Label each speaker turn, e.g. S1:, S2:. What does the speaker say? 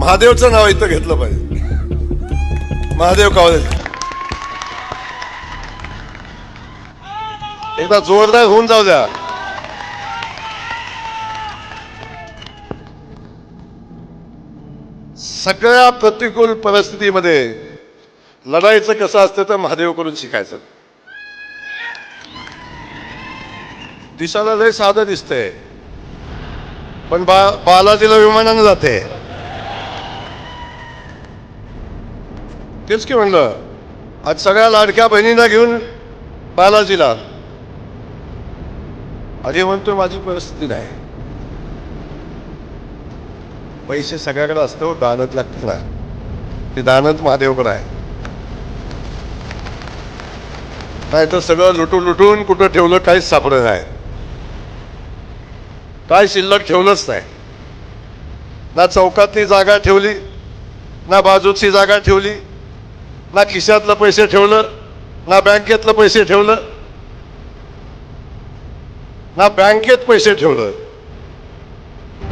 S1: महादेवचं नाव इथं घेतलं पाहिजे. महादेव कावळे एकदा जोरदार होऊन जाऊ द्या. सगळ्या प्रतिकूल परिस्थितीमध्ये लढायचं कसं असतं तर महादेव करून शिकायचं. दिसायला लय साधं दिसतंय, पण बालाजीला विमानानं जाते. तेच की म्हणलं, आज सगळ्या लाडक्या बहिणींना घेऊन बालाजीला. अरे म्हणतोय माझी परिस्थिती नाही. पैसे सगळ्याकडे असतो, दानत लागतं ना. ते दानत महादेवकडे आहे. नाही तर सगळं लुटून लुटून कुठं ठेवलं काहीच सापडत नाही. काय शिल्लक ठेवलंच नाही. ना चौकातली जागा ठेवली, ना बाजूची जागा ठेवली, ना खिशातलं पैसे ठेवलं, ना बँकेतलं पैसे ठेवलं, ना बँकेत पैसे ठेवलं.